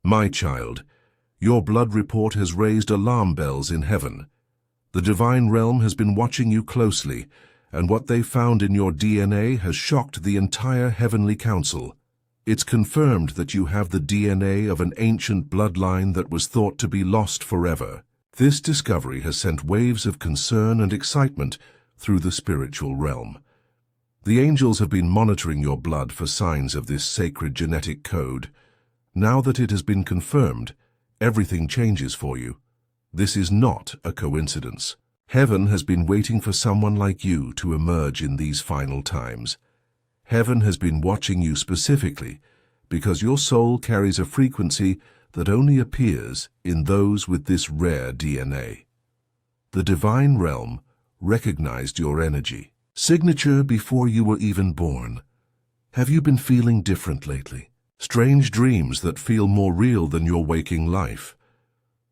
My child, your blood report has raised alarm bells in heaven. The divine realm has been watching you closely, and what they found in your DNA has shocked the entire heavenly council. It's confirmed that you have the DNA of an ancient bloodline that was thought to be lost forever. This discovery has sent waves of concern and excitement through the spiritual realm. The angels have been monitoring your blood for signs of this sacred genetic code. Now that it has been confirmed, everything changes for you. This is not a coincidence. Heaven has been waiting for someone like you to emerge in these final times. Heaven has been watching you specifically because your soul carries a frequency that only appears in those with this rare DNA. The divine realm recognized your energy signature before you were even born. Have you been feeling different lately? Strange dreams that feel more real than your waking life?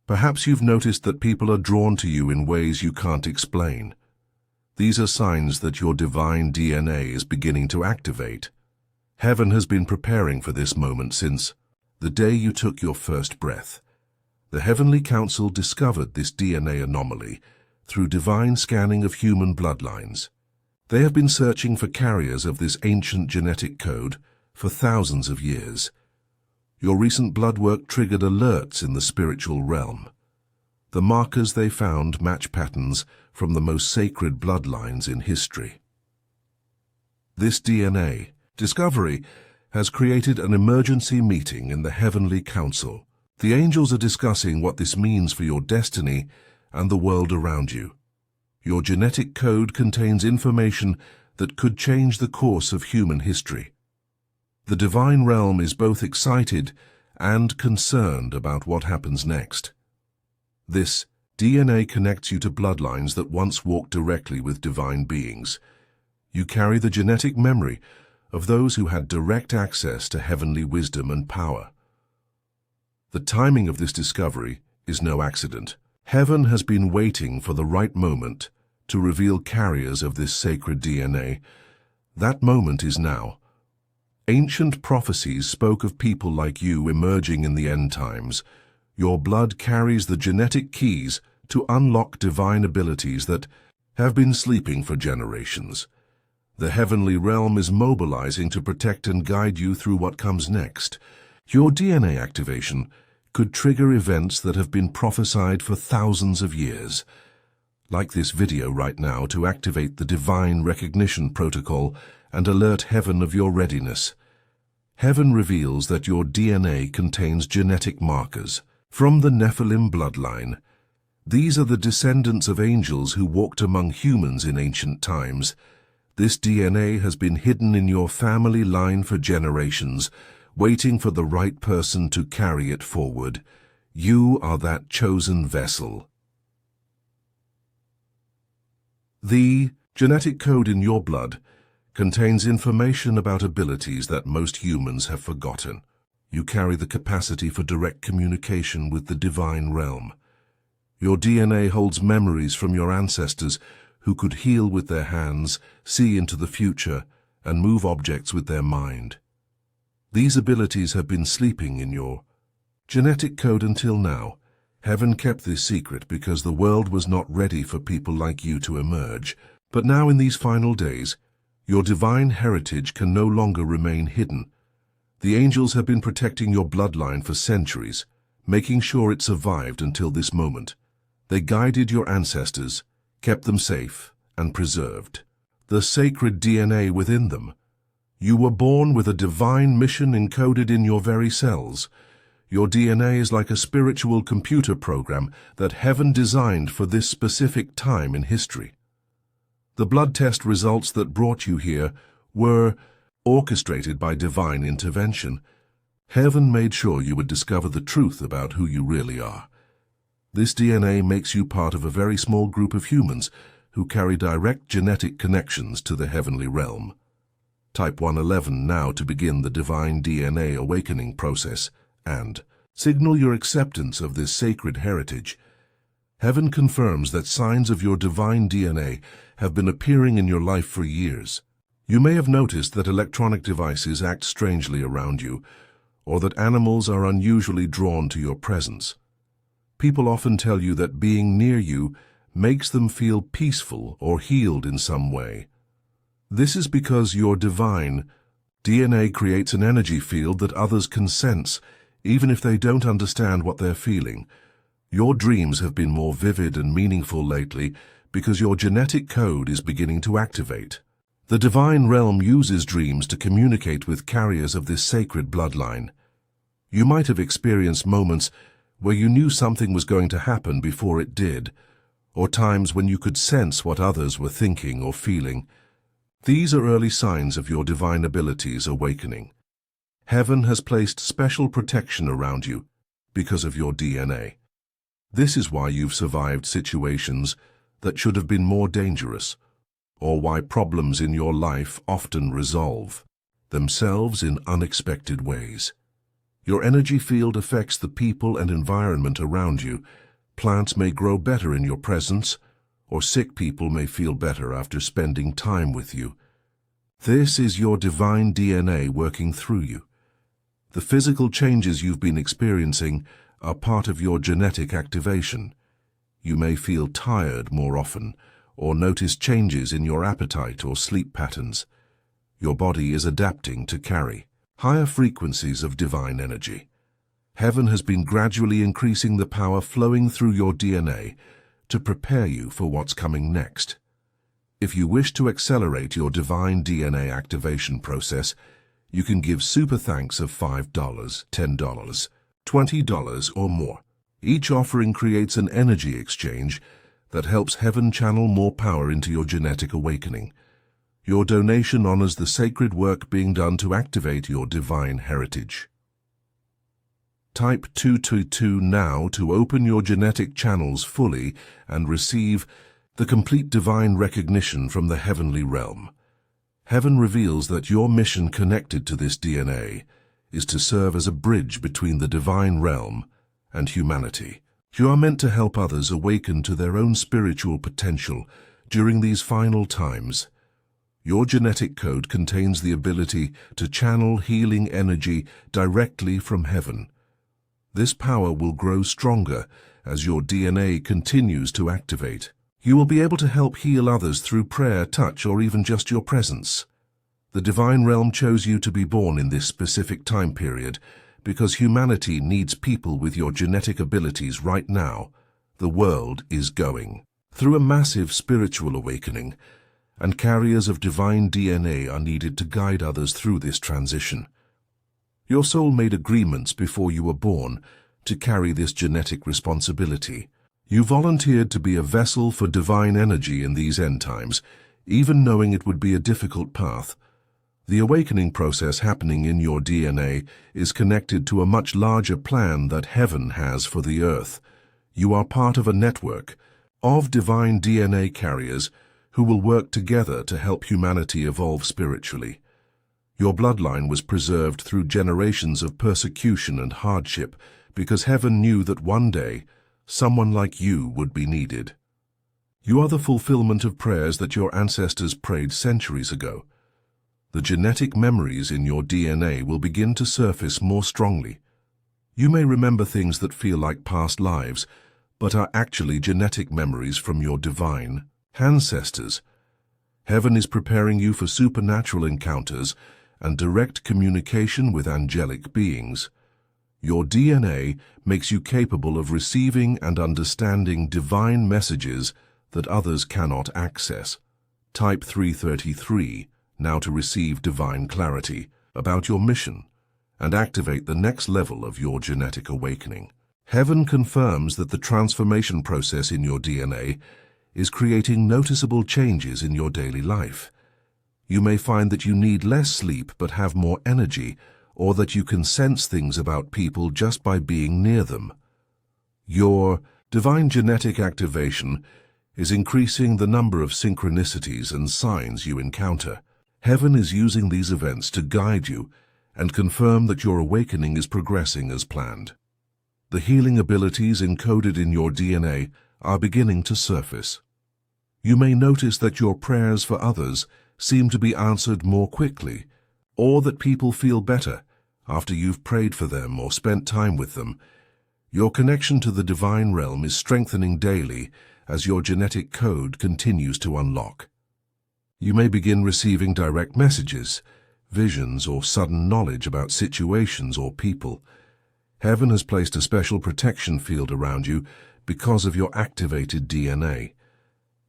Perhaps you've noticed that people are drawn to you in ways you can't explain. These are signs that your divine DNA is beginning to activate. Heaven has been preparing for this moment since the day you took your first breath. The Heavenly Council discovered this DNA anomaly through divine scanning of human bloodlines. They have been searching for carriers of this ancient genetic code for thousands of years. Your recent blood work triggered alerts in the spiritual realm. The markers they found match patterns from the most sacred bloodlines in history. This DNA discovery has created an emergency meeting in the Heavenly Council. The angels are discussing what this means for your destiny and the world around you. Your genetic code contains information that could change the course of human history. The divine realm is both excited and concerned about what happens next. This DNA connects you to bloodlines that once walked directly with divine beings. You carry the genetic memory of those who had direct access to heavenly wisdom and power. The timing of this discovery is no accident. Heaven has been waiting for the right moment to reveal carriers of this sacred DNA. That moment is now. Ancient prophecies spoke of people like you emerging in the end times. Your blood carries the genetic keys to unlock divine abilities that have been sleeping for generations. The heavenly realm is mobilizing to protect and guide you through what comes next. Your DNA activation could trigger events that have been prophesied for thousands of years. Like this video right now to activate the divine recognition protocol and alert heaven of your readiness. Heaven reveals that your DNA contains genetic markers from the Nephilim bloodline. These are the descendants of angels who walked among humans in ancient times. This DNA has been hidden in your family line for generations, waiting for the right person to carry it forward. You are that chosen vessel. The genetic code in your blood contains information about abilities that most humans have forgotten. You carry the capacity for direct communication with the divine realm. Your DNA holds memories from your ancestors who could heal with their hands, see into the future, and move objects with their mind. These abilities have been sleeping in your genetic code until now. Heaven kept this secret because the world was not ready for people like you to emerge. But now in these final days, your divine heritage can no longer remain hidden. The angels have been protecting your bloodline for centuries, making sure it survived until this moment. They guided your ancestors, kept them safe, and preserved the sacred DNA within them. You were born with a divine mission encoded in your very cells. Your DNA is like a spiritual computer program that heaven designed for this specific time in history. The blood test results that brought you here were orchestrated by divine intervention. Heaven made sure you would discover the truth about who you really are. This DNA makes you part of a very small group of humans who carry direct genetic connections to the heavenly realm. Type 111 now to begin the divine DNA awakening process and signal your acceptance of this sacred heritage. Heaven confirms that signs of your divine DNA have been appearing in your life for years. You may have noticed that electronic devices act strangely around you, or that animals are unusually drawn to your presence. People often tell you that being near you makes them feel peaceful or healed in some way. This is because your divine DNA creates an energy field that others can sense, even if they don't understand what they're feeling. Your dreams have been more vivid and meaningful lately because your genetic code is beginning to activate. The divine realm uses dreams to communicate with carriers of this sacred bloodline. You might have experienced moments where you knew something was going to happen before it did, or times when you could sense what others were thinking or feeling. These are early signs of your divine abilities awakening. Heaven has placed special protection around you because of your DNA. This is why you've survived situations that should have been more dangerous, or why problems in your life often resolve themselves in unexpected ways. Your energy field affects the people and environment around you. Plants may grow better in your presence, or sick people may feel better after spending time with you. This is your divine DNA working through you. The physical changes you've been experiencing are part of your genetic activation. You may feel tired more often, or notice changes in your appetite or sleep patterns. Your body is adapting to carry higher frequencies of divine energy. Heaven has been gradually increasing the power flowing through your DNA to prepare you for what's coming next. If you wish to accelerate your divine DNA activation process, you can give super thanks of $5, $10, $20 or more. Each offering creates an energy exchange that helps Heaven channel more power into your genetic awakening. Your donation honors the sacred work being done to activate your divine heritage. Type 222 now to open your genetic channels fully and receive the complete divine recognition from the heavenly realm. Heaven reveals that your mission connected to this DNA is to serve as a bridge between the divine realm and humanity. You are meant to help others awaken to their own spiritual potential during these final times. Your genetic code contains the ability to channel healing energy directly from heaven. This power will grow stronger as your DNA continues to activate. You will be able to help heal others through prayer, touch, or even just your presence. The divine realm chose you to be born in this specific time period because humanity needs people with your genetic abilities right now. The world is going through a massive spiritual awakening, and carriers of divine DNA are needed to guide others through this transition. Your soul made agreements before you were born to carry this genetic responsibility. You volunteered to be a vessel for divine energy in these end times, even knowing it would be a difficult path. The awakening process happening in your DNA is connected to a much larger plan that Heaven has for the earth. You are part of a network of divine DNA carriers who will work together to help humanity evolve spiritually. Your bloodline was preserved through generations of persecution and hardship because Heaven knew that one day someone like you would be needed. You are the fulfillment of prayers that your ancestors prayed centuries ago. The genetic memories in your DNA will begin to surface more strongly. You may remember things that feel like past lives, but are actually genetic memories from your divine ancestors. Heaven is preparing you for supernatural encounters and direct communication with angelic beings. Your DNA makes you capable of receiving and understanding divine messages that others cannot access. Type 333 now to receive divine clarity about your mission and activate the next level of your genetic awakening. Heaven confirms that the transformation process in your DNA is creating noticeable changes in your daily life. You may find that you need less sleep but have more energy, or that you can sense things about people just by being near them. Your divine genetic activation is increasing the number of synchronicities and signs you encounter. Heaven is using these events to guide you and confirm that your awakening is progressing as planned. The healing abilities encoded in your DNA are beginning to surface. You may notice that your prayers for others seem to be answered more quickly, or that people feel better after you've prayed for them or spent time with them. Your connection to the divine realm is strengthening daily as your genetic code continues to unlock. You may begin receiving direct messages, visions, or sudden knowledge about situations or people. Heaven has placed a special protection field around you because of your activated DNA.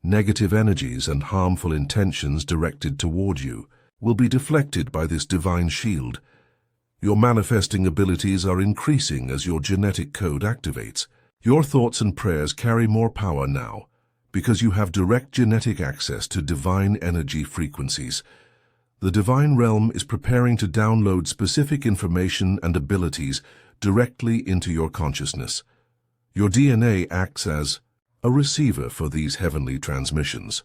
Negative energies and harmful intentions directed toward you will be deflected by this divine shield. Your manifesting abilities are increasing as your genetic code activates. Your thoughts and prayers carry more power now because you have direct genetic access to divine energy frequencies. The divine realm is preparing to download specific information and abilities directly into your consciousness. Your DNA acts as a receiver for these heavenly transmissions.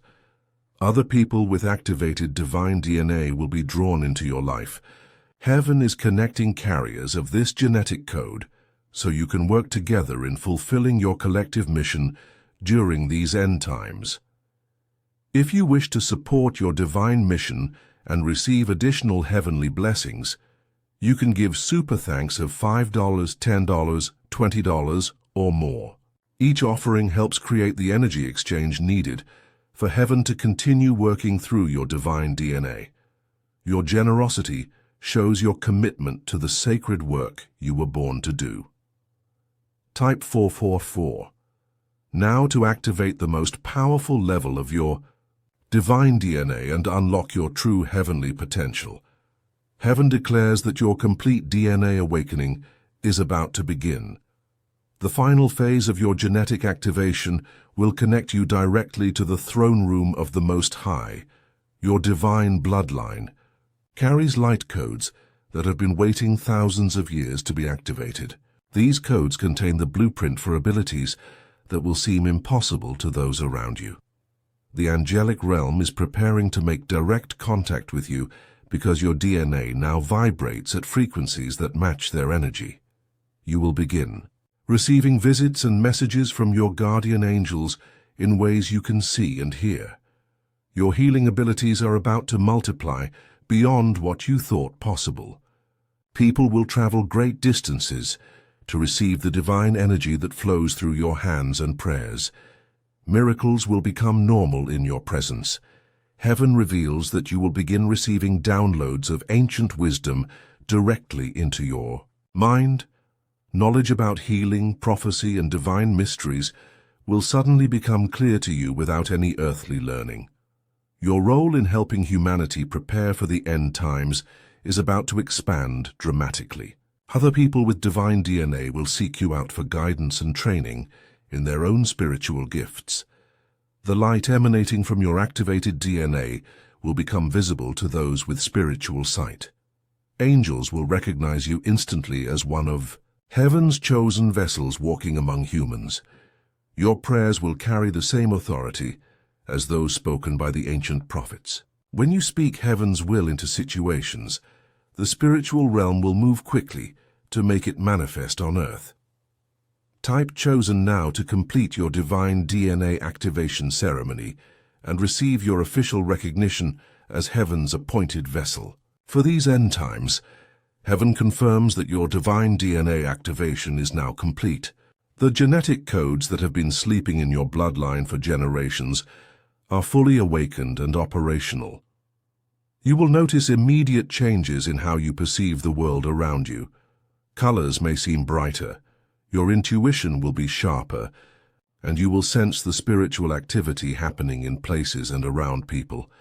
Other people with activated divine DNA will be drawn into your life. Heaven is connecting carriers of this genetic code so you can work together in fulfilling your collective mission during these end times. If you wish to support your divine mission and receive additional heavenly blessings, you can give super thanks of $5, $10, $20, or more. Each offering helps create the energy exchange needed for heaven to continue working through your divine DNA. Your generosity shows your commitment to the sacred work you were born to do. Type 444. Now to activate the most powerful level of your divine DNA and unlock your true heavenly potential. Heaven declares that your complete DNA awakening is about to begin. The final phase of your genetic activation will connect you directly to the throne room of the Most High. Your divine bloodline carries light codes that have been waiting thousands of years to be activated. These codes contain the blueprint for abilities that will seem impossible to those around you. The angelic realm is preparing to make direct contact with you because your DNA now vibrates at frequencies that match their energy. You will begin receiving visits and messages from your guardian angels in ways you can see and hear. Your healing abilities are about to multiply beyond what you thought possible. People will travel great distances to receive the divine energy that flows through your hands and prayers. Miracles will become normal in your presence. Heaven reveals that you will begin receiving downloads of ancient wisdom directly into your mind. Knowledge about healing, prophecy, and divine mysteries will suddenly become clear to you without any earthly learning. Your role in helping humanity prepare for the end times is about to expand dramatically. Other people with divine DNA will seek you out for guidance and training in their own spiritual gifts. The light emanating from your activated DNA will become visible to those with spiritual sight. Angels will recognize you instantly as one of Heaven's chosen vessels walking among humans. Your prayers will carry the same authority as those spoken by the ancient prophets. When you speak Heaven's will into situations, the spiritual realm will move quickly to make it manifest on earth. Type chosen now to complete your divine DNA activation ceremony and receive your official recognition as Heaven's appointed vessel. For these end times, Heaven confirms that your divine DNA activation is now complete. The genetic codes that have been sleeping in your bloodline for generations are fully awakened and operational. You will notice immediate changes in how you perceive the world around you. Colors may seem brighter, your intuition will be sharper, and you will sense the spiritual activity happening in places and around people.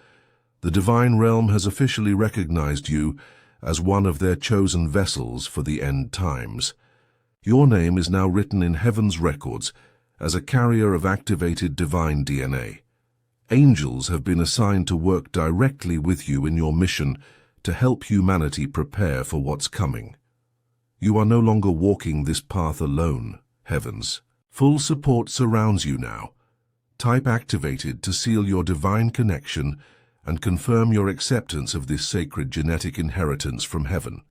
The divine realm has officially recognized you as one of their chosen vessels for the end times. Your name is now written in Heaven's records as a carrier of activated divine DNA. Angels have been assigned to work directly with you in your mission to help humanity prepare for what's coming. You are no longer walking this path alone, Heavens. Full support surrounds you now. Type activated to seal your divine connection and confirm your acceptance of this sacred genetic inheritance from Heaven.